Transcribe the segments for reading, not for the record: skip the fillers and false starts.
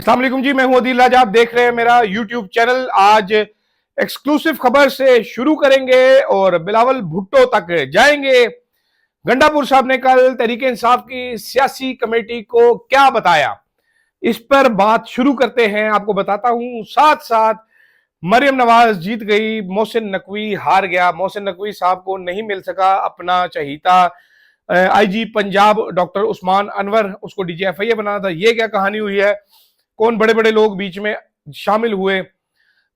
अस्सलाम वालेकुम जी, मैं हूं अदील राजा। आप देख रहे हैं मेरा यूट्यूब चैनल। आज एक्सक्लूसिव खबर से शुरू करेंगे और बिलावल भुट्टो तक जाएंगे। गंडापुर साहब ने कल तहरीक इंसाफ की सियासी कमेटी को क्या बताया, इस पर बात शुरू करते हैं। आपको बताता हूं, साथ साथ मरियम नवाज जीत गई, मोहसिन नकवी हार गया। मोहसिन नकवी साहब को नहीं मिल सका अपना चहीता आईजी पंजाब डॉक्टर उस्मान अनवर, उसको डीजीएफआई बनाना था। ये क्या कहानी हुई है, कौन बड़े बड़े लोग बीच में शामिल हुए,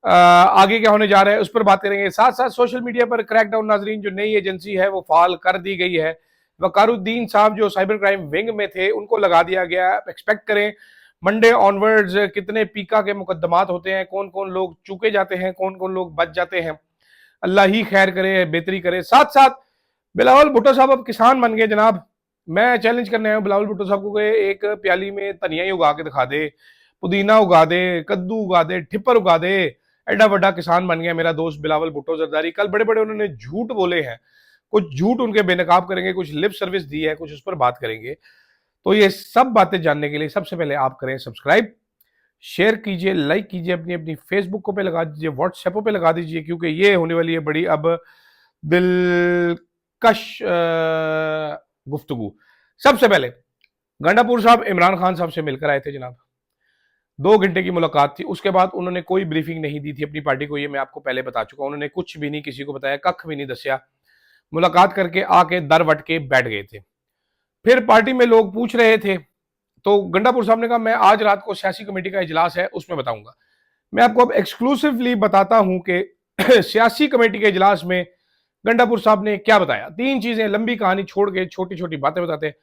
आगे क्या होने जा रहा है, उस पर बात करेंगे। साथ साथ सोशल मीडिया पर क्रैकडाउन नाजरीन, जो नई एजेंसी है वो फाल कर दी गई है। वकारुद्दीन साहब जो साइबर क्राइम विंग में थे, उनको लगा दिया गया। एक्सपेक्ट करें मंडे ऑनवर्ड्स कितने पीका के मुकदमात होते हैं, कौन कौन लोग चूके जाते हैं, कौन कौन लोग बच जाते हैं। अल्लाह ही खैर करे, बेहतरी करे। साथ साथ बिलावल भुट्टो साहब अब किसान बन गए जनाब। मैं चैलेंज करने आया हूं बिलावल भुट्टो साहब को, एक प्याली में धनिया ही उगा के दिखा दे, पुदीना उगा दे, कद्दू उगा दे, ठिप्पर उगा दे। एडा बड़ा किसान बन गया मेरा दोस्त बिलावल भुट्टो जरदारी। कल बड़े बड़े उन्होंने झूठ बोले हैं, कुछ झूठ उनके बेनकाब करेंगे, कुछ लिप सर्विस दी है, कुछ उस पर बात करेंगे। तो ये सब बातें जानने के लिए सबसे पहले आप करें सब्सक्राइब, शेयर कीजिए, लाइक कीजिए, अपनी अपनी फेसबुक पे लगा दीजिए, व्हाट्सएप पे लगा दीजिए, क्योंकि ये होने वाली है बड़ी अब दिलकश गुफ्तगू। सबसे पहले गंडापुर साहब इमरान खान साहब से मिलकर आए थे जनाब। 2 घंटे की मुलाकात थी। उसके बाद उन्होंने कोई ब्रीफिंग नहीं दी थी अपनी पार्टी को, ये मैं आपको पहले बता चुका हूं। उन्होंने कुछ भी नहीं किसी को बताया, कख भी नहीं दसिया। मुलाकात करके आके दर वट के बैठ गए थे। फिर पार्टी में लोग पूछ रहे थे, तो गंडापुर साहब ने कहा मैं आज रात को सियासी कमेटी का इजलास है, उसमें बताऊंगा। मैं आपको अब एक्सक्लूसिवली बताता हूं कि सियासी कमेटी के इजलास में गंडापुर साहब ने क्या बताया। 3 चीजें, लंबी कहानी छोड़ के छोटी छोटी बातें बताते हैं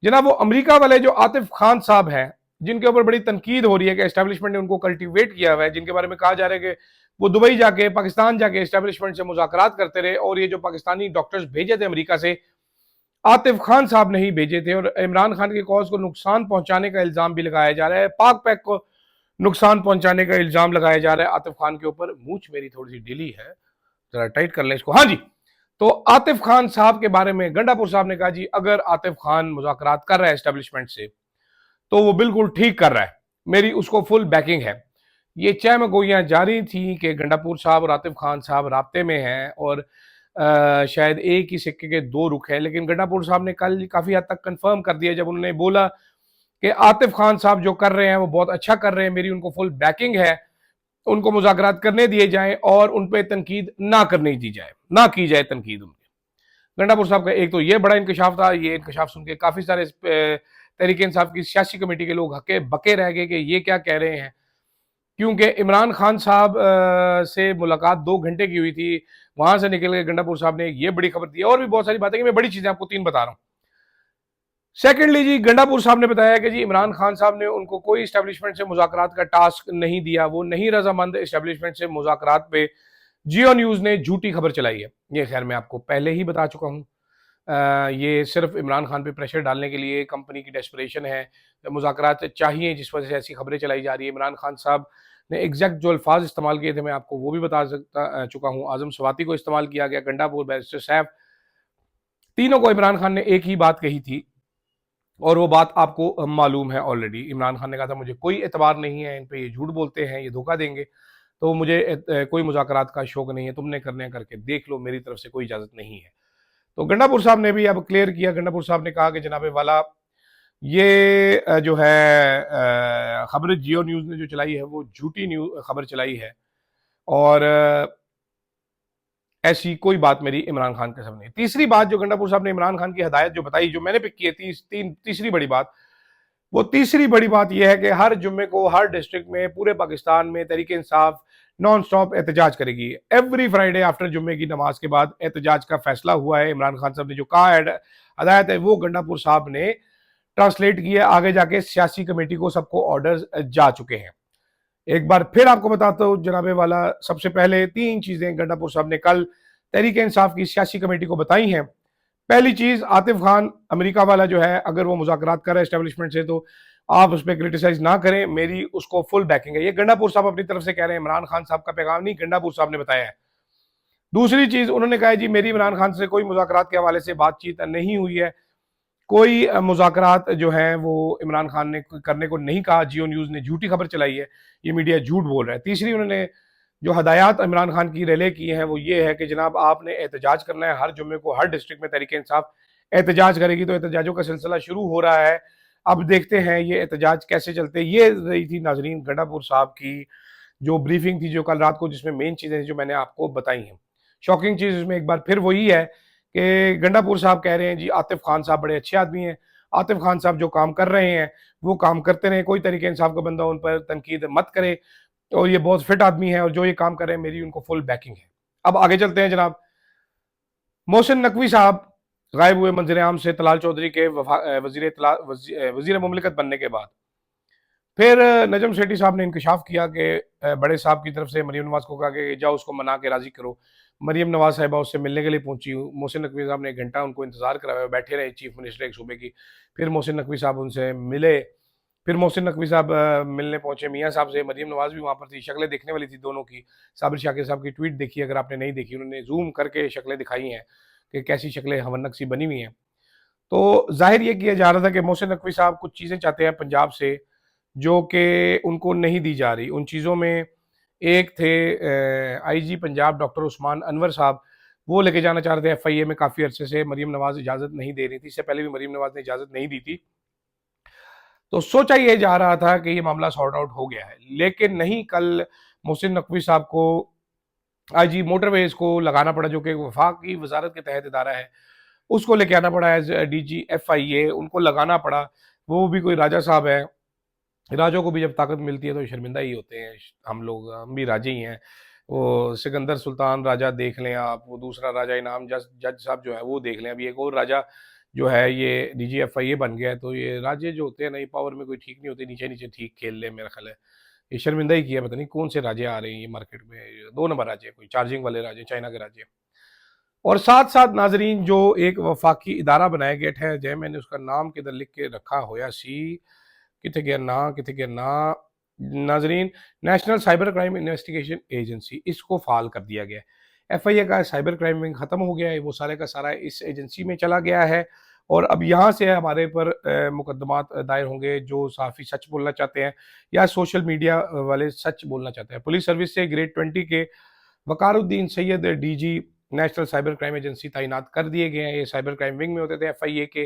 जनाब। वो अमेरिका वाले जो आतिफ खान साहब हैं, जिनके ऊपर बड़ी तनकीद हो रही है कि एस्टेब्लिशमेंट ने उनको कल्टीवेट किया हुआ है, जिनके बारे में कहा जा रहा है कि वो दुबई जाके, पाकिस्तान जाके एस्टेब्लिशमेंट से मुज़ाकरात करते रहे, और ये जो पाकिस्तानी डॉक्टर्स भेजे थे अमेरिका से, आतिफ खान साहब ने ही भेजे थे। और इमरान खान की कॉज को नुकसान पहुंचाने का इल्जाम भी लगाया जा रहा है, पाक पैक को नुकसान पहुंचाने का इल्जाम लगाया जा रहा है आतिफ खान के ऊपर। मूंछ मेरी थोड़ी सी ढीली है, जरा टाइट कर लें इसको। हाँ जी, तो आतिफ खान साहब के बारे में गंडापुर साहब ने कहा जी, अगर आतिफ खान मुज़ाकरात कर रहा है एस्टेब्लिशमेंट से, तो वो बिल्कुल ठीक कर रहा है, मेरी उसको फुल बैकिंग है। ये चहम गोइयां जारी थी कि गंडापुर साहब और आतिफ खान साहब राब्ते में हैं, और शायद एक ही सिक्के के 2 रुख हैं। लेकिन गंडापुर साहब ने कल काफी हद तक कंफर्म कर दिया, जब उन्होंने बोला कि आतिफ खान साहब जो कर रहे हैं वो बहुत अच्छा कर रहे हैं, मेरी उनको फुल बैकिंग है, उनको मुज़ाकरात करने दिए जाएं और उन पर तनकीद ना करने दी जाए, ना की जाए तनकीद उनके। गंडापुर साहब का एक तो ये बड़ा इंकशाफ था। ये इंकशाफ सुन के काफी सारे तहरीक इंसाफ की सियासी कमेटी के लोग हके बके रह गए कि ये क्या कह रहे हैं, क्योंकि इमरान खान साहब से मुलाकात 2 घंटे की हुई थी। वहां से निकल के गंडापुर साहब ने ये बड़ी खबर दी, और भी बहुत सारी बातें कि मैं बड़ी चीजें आपको 3 बता रहा हूं। सेकेंडली जी, गंडापुर साहब ने बताया कि जी इमरान खान साहब ने उनको कोई एस्टेब्लिशमेंट से मुज़ाकरात का टास्क नहीं दिया, वो नहीं रजामंद एस्टेब्लिशमेंट से मुज़ाकरात पे। जियो न्यूज ने झूठी खबर चलाई है। ये खैर मैं आपको पहले ही बता चुका हूँ। ये सिर्फ इमरान खान पे प्रेशर डालने के लिए कंपनी की डेस्परेशन है, मुज़ाकरात चाहिए, जिस वजह से ऐसी खबरें चलाई जा रही है। इमरान खान साहब ने एग्जैक्ट जो अल्फाज इस्तेमाल किए थे मैं आपको वो भी बता चुका हूँ। आजम स्वाति को इस्तेमाल किया गया, गंडापुर, बैरिस्टर सैफ, तीनों को इमरान खान ने एक ही बात कही थी, और वो बात आपको मालूम है ऑलरेडी। इमरान खान ने कहा था मुझे कोई एतबार नहीं है इन पे, ये झूठ बोलते हैं, ये धोखा देंगे, तो मुझे कोई मुज़ाकरात का शौक नहीं है, तुमने करने करके देख लो, मेरी तरफ से कोई इजाजत नहीं है। तो गंडापुर साहब ने भी अब क्लियर किया। गंडापुर साहब ने कहा कि जनाबे वाला, ये जो है खबर जियो न्यूज ने जो चलाई है वो झूठी न्यूज खबर चलाई है, और ऐसी कोई बात मेरी इमरान खान के सामने। तीसरी बात जो गंडापुर साहब ने इमरान खान की हदायत जो बताई, जो मैंने पिक की है, तीसरी बड़ी बात, वो तीसरी बड़ी बात यह है कि हर जुम्मे को हर डिस्ट्रिक्ट में पूरे पाकिस्तान में तहरीक इंसाफ नॉन स्टॉप एहतजाज करेगी। एवरी फ्राइडे आफ्टर जुम्मे की नमाज के बाद एहतजाज का फैसला हुआ है। इमरान खान साहब ने जो कहा है, हदायत है, वो गंडापुर साहब ने ट्रांसलेट किया, आगे जाके सियासी कमेटी को सबको ऑर्डर्स जा चुके हैं। एक बार फिर आपको बताता हूं जनाबे वाला, सबसे पहले 3 चीजें गंडापुर साहब ने कल तहरीक इंसाफ की सियासी कमेटी को बताई हैं। पहली चीज, आतिफ खान अमेरिका वाला जो है, अगर वो मुज़ाकरात कर रहा है एस्टेब्लिशमेंट से, तो आप उस पर क्रिटिसाइज ना करें, मेरी उसको फुल बैकिंग है। ये गंडापुर साहब अपनी तरफ से कह रहे हैं, इमरान खान साहब का पैगाम नहीं, गंडापुर साहब ने बताया है। दूसरी चीज, उन्होंने कहा जी मेरी इमरान खान से कोई मुज़ाकरात के हवाले से बातचीत नहीं हुई है, कोई मुज़ाकरात जो हैं वो इमरान खान ने करने को नहीं कहा। जियो न्यूज़ ने झूठी खबर चलाई है, ये मीडिया झूठ बोल रहा है। तीसरी उन्होंने जो हदायत इमरान खान की रिले की हैं वो ये है कि जनाब आपने एहतजाज करना है, हर जुम्मे को हर डिस्ट्रिक्ट में तहरीक इंसाफ एहतजाज करेगी। तो एहतजाजों का सिलसिला शुरू हो रहा है। अब देखते हैं ये एहतजाज कैसे चलते हैं। ये रही थी नाजरीन गंडापुर साहब की जो ब्रीफिंग थी जो कल रात को, जिसमें मेन चीज़ें जो मैंने आपको बताई हैं। शॉकिंग चीज़ इसमें एक बार फिर वही है कि गंडापुर साहब कह रहे हैं जी आतिफ खान साहब बड़े अच्छे आदमी हैं, आतिफ खान साहब जो काम कर रहे हैं वो काम करते रहें, कोई तरीके इंसाफ का बंदा उन पर तनकीद मत करे, और ये बहुत फिट आदमी है और जो ये काम कर रहे हैं मेरी उनको फुल बैकिंग है। अब आगे चलते हैं जनाब। मोहसिन नकवी साहब गायब हुए मंजर आम से तलाल चौधरी के वजीर मुमलिकत बनने के बाद फिर नजम सेठी साहब ने इंकशाफ किया कि बड़े साहब की तरफ से मरीम नवाज को कहा कि जाओ उसको मना के राजी करो। मरीम नवाज साहिबा उससे मिलने के लिए पहुंची। मोहसिन नकवी साहब ने 1 घंटा उनको इंतजार कराया, बैठे रहे चीफ मिनिस्टर एक सूबे की। फिर मोहसिन नकवी साहब उनसे मिले। फिर मोहसिन नकवी साहब मिलने पहुंचे मियाँ साहब से। मरीम नवाज भी वहाँ पर थी, शक्लें देखने वाली थी दोनों की। साबिर शाकिर साहब की ट्वीट देखी अगर आपने नहीं देखी, उन्होंने जूम करके शक्लें दिखाई हैं कि कैसी शक्लें हवन्नक सी बनी हुई हैं। तो जाहिर ये किया जा रहा था कि मोहसिन नकवी साहब कुछ चीज़ें चाहते हैं पंजाब से जो कि उनको नहीं दी जा रही। उन चीज़ों में एक थे आईजी पंजाब डॉक्टर उस्मान अनवर साहब, वो लेके जाना चाह रहे थे एफआईए में काफ़ी अरसे से। मरीम नवाज इजाज़त नहीं दे रही थी, इससे पहले भी मरीम नवाज ने इजाज़त नहीं दी थी। तो सोचा ये जा रहा था कि ये मामला सॉर्ट आउट हो गया है, लेकिन नहीं। कल मोहसिन नकवी साहब को आईजी मोटरवेज को लगाना पड़ा, जो कि वफाकी वजारत के तहत इदारा है, उसको लेके आना पड़ा एज डीजी एफआईए, उनको लगाना पड़ा। वो भी कोई राजा साहब है। राजों को भी जब ताकत मिलती है तो शर्मिंदा ही होते हैं। हम भी राजे ही हैं। वो सिकंदर सुल्तान राजा देख लें आप, वो दूसरा राजा इनाम जज जज साहब जो है वो देख लें। अभी एक और राजा जो है ये डीजीएफआईए बन गया है। तो ये राजे जो होते हैं ना, ये पावर में कोई ठीक नहीं होते, नीचे नीचे ठीक खेल ले, मेरा ख्याल है ये शर्मिंदा ही किया। पता नहीं कौन से राजे आ रहे हैं ये मार्केट में, 2 नंबर राजे, कोई चार्जिंग वाले राजे, चाइना के राजे। और साथ साथ नाजरीन जो एक वफाकी इदारा बनाया गया है, जय मैंने उसका नाम किधर लिख के रखा होया सी, कितने गया ना, कितने गया ना नाजरीन, national cyber crime investigation agency, इसको फाल कर दिया गया है। एफआईए का साइबर क्राइम विंग खत्म हो गया है, वो सारे का सारा इस एजेंसी में चला गया है। और अब यहाँ से हमारे पर मुकदमात दायर होंगे जो सहाफ़ी सच बोलना चाहते हैं या सोशल मीडिया वाले सच बोलना चाहते हैं। पुलिस सर्विस से ग्रेड 20 के Waqaruddin Syed DG national cyber crime agency तैनात कर दिए गए हैं। ये साइबर क्राइम विंग में होते थे एफआईए के।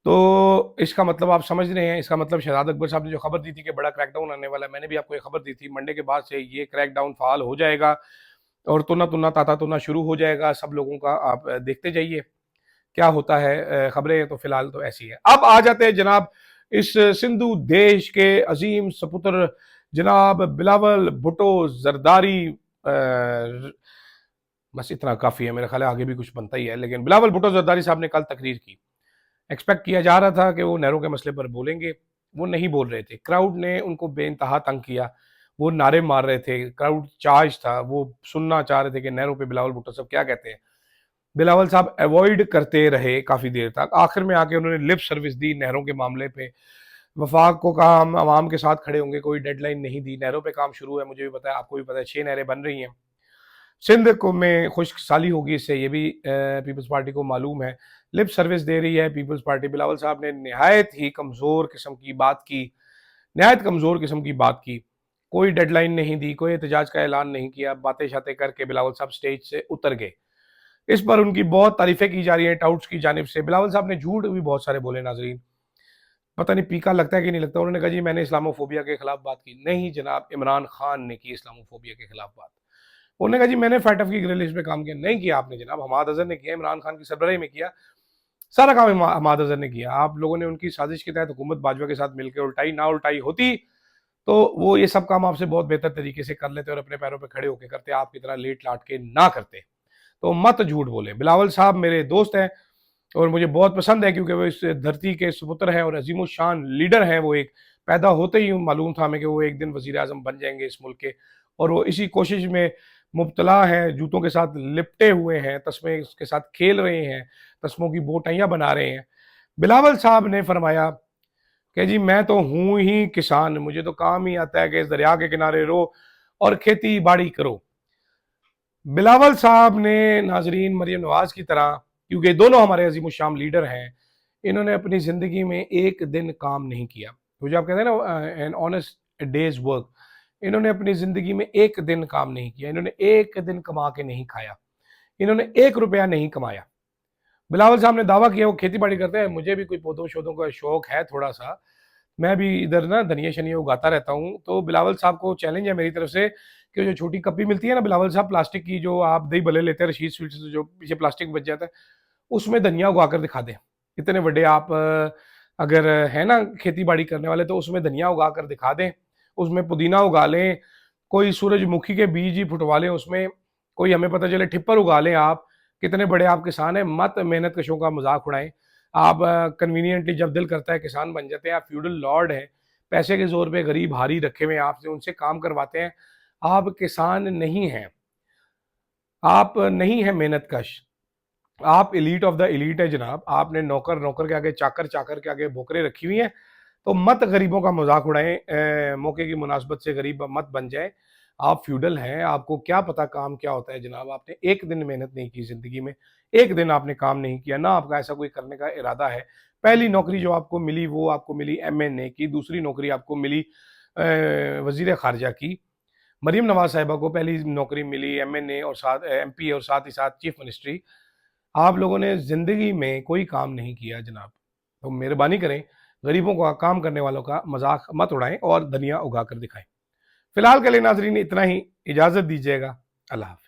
तो इसका मतलब आप समझ रहे हैं, इसका मतलब शहजाद अकबर साहब ने जो खबर दी थी कि बड़ा क्रैकडाउन आने वाला है, मैंने भी आपको ये खबर दी थी। मंडे के बाद से ये क्रैकडाउन फाल हो जाएगा और तुना तुना ताता तुना शुरू हो जाएगा सब लोगों का। आप देखते जाइए क्या होता है। खबरें तो फिलहाल तो ऐसी है। अब आ जाते हैं जनाब इस सिंधु देश के अजीम सपुत्र जनाब बिलावल भुट्टो जरदारी। बस इतना काफ़ी है, मेरा ख्याल है आगे भी कुछ बनता ही है। लेकिन बिलावल भुट्टो जरदारी साहब ने कल तकरीर की। एक्सपेक्ट किया जा रहा था कि वो नहरों के मसले पर बोलेंगे, वो नहीं बोल रहे थे। क्राउड ने उनको बेइंतहा तंग किया, वो नारे मार रहे थे, क्राउड चार्ज था, वो सुनना चाह रहे थे कि नहरों पे बिलावल भुट्टो साहब क्या कहते हैं। बिलावल साहब अवॉइड करते रहे काफ़ी देर तक। आखिर में आके उन्होंने लिप सर्विस दी नहरों के मामले पे। वफाक को कहा हम आवाम के साथ खड़े होंगे, कोई डेडलाइन नहीं दी। नहरों पे काम शुरू है, मुझे भी पता है, आपको भी पता है, 6 नहरें बन रही हैं। सिंध को में खुश्क साली होगी, इससे ये भी पीपल्स पार्टी को मालूम है। लिप सर्विस दे रही है पीपल्स पार्टी। बिलावल साहब ने नहायत ही कमज़ोर किस्म की बात की, नहायत कमज़ोर किस्म की बात की। कोई डेडलाइन नहीं दी, कोई एहतजाज का ऐलान नहीं किया, बातें शातें करके बिलावल साहब स्टेज से उतर गए। इस पर उनकी बहुत तारीफें की जा रही हैं टाउट्स की जानिब से। बिलावल साहब ने झूठ भी बहुत सारे बोले नाजरीन, पता नहीं पीका लगता है कि नहीं लगता। उन्होंने कहा जी मैंने इस्लामोफोबिया के खिलाफ बात की, नहीं जनाब, इमरान खान ने की इस्लामोफोबिया के खिलाफ बात। उन्होंने कहा जी मैंने फैटफ की ग्रिलिश पे काम किया, नहीं किया आपने जनाब, हमाद अजहर ने किया, इमरान खान की सरबराही में किया, सारा काम हमाद अजहर ने किया। आप लोगों ने उनकी साजिश के तहत हुकूमत बाजवा के साथ मिलकर उल्टाई, ना उल्टाई होती तो वो ये सब काम आपसे बहुत बेहतर तरीके से कर लेते और अपने पैरों पर खड़े होकर करते, आपकी तरह लेट लाट के ना करते। तो मत झूठ बोले। बिलावल साहब मेरे दोस्त हैं और मुझे बहुत पसंद है, क्योंकि वो इस धरती के सुपुत्र हैं और अजीम शान लीडर हैं। वो एक पैदा होते ही मालूम था हमें कि वो एक दिन वजीर आजम बन जाएंगे इस मुल्क के, और वो इसी कोशिश में मुब्तला हैं, जूतों के साथ लिपटे हुए हैं, तस्मे के साथ खेल रहे हैं, तस्मों की बोटाइयाँ बना रहे हैं। बिलावल साहब ने फरमाया कि जी मैं तो हूँ ही किसान, मुझे तो काम ही आता है कि इस दरिया के किनारे रहो और खेती बाड़ी करो। बिलावल साहब ने नाजरीन मरियम नवाज की तरह, क्योंकि दोनों हमारे अजीम शाम लीडर हैं, इन्होंने अपनी ज़िंदगी में एक दिन काम नहीं किया। तो जो आप कहते हैं ना एन ऑनेस्ट डेज़ वर्क, इन्होंने अपनी ज़िंदगी में एक दिन काम नहीं किया, इन्होंने एक दिन कमा के नहीं खाया, इन्होंने 1 रुपया नहीं कमाया। बिलावल साहब ने दावा किया वो खेती-बाड़ी करते हैं, मुझे भी कोई पौधों-शौधों का शौक है थोड़ा-सा, मैं भी इधर ना धनिया-शनिया उगाता रहता हूँ, तो बिलावल साहब को चैलेंज है मेरी तरफ से कि जो छोटी कप्पी मिलती है ना बिलावल साहब प्लास्टिक की, जो आप दही भल्ले लेते हैं रशीद स्वीट्स से, जो पीछे प्लास्टिक बच जाता है, उसमें धनिया उगा कर दिखा दें। इतने बड़े आप अगर हैं ना खेती-बाड़ी करने वाले, तो उसमें धनिया उगा कर दिखा दें, उसमें पुदीना उगा लें, कोई सूरजमुखी के बीज ही फुटवा लें उसमें, कोई हमें पता चले टिप्पर उगा लें आप, कितने बड़े आप किसान हैं, मत मेहनत कशों का मज़ाक उड़ाएँ। आप कन्वीनिएंटली जब दिल करता है किसान बन जाते हैं, आप फ्यूडल लॉर्ड हैं, पैसे के ज़ोर पे गरीब हारी रखे हुए हैं आपसे, उनसे काम करवाते हैं, आप किसान नहीं हैं, आप नहीं हैं मेहनतकश, आप एलीट ऑफ द एलीट है जनाब, आपने नौकर के आगे, चाकर के आगे भोकरे रखी हुई हैं, तो मत गरीबों का मज़ाक उड़ाएँ, मौके की मुनासबत से गरीब मत बन जाएँ। आप फ्यूडल हैं, आपको क्या पता काम क्या होता है जनाब, आपने एक दिन मेहनत नहीं की ज़िंदगी में, एक दिन आपने काम नहीं किया, ना आपका ऐसा कोई करने का इरादा है। पहली नौकरी जो आपको मिली, वो आपको मिली एमएनए की, दूसरी नौकरी आपको मिली वज़ीर ख़ारिजा की। मरीम नवाज़ साहिबा को पहली नौकरी मिली एमएनए और साथ एमपी और साथ ही साथ चीफ मिनिस्ट्री। आप लोगों ने ज़िंदगी में कोई काम नहीं किया जनाब। तो मेहरबानी करें, गरीबों का, काम करने वालों का मज़ाक मत उड़ाएँ और धनिया उगा कर दिखाएँ। फिलहाल के लिए नाज़रीन इतना ही, इजाज़त दीजिएगा। अल्लाह हाफ़िज़।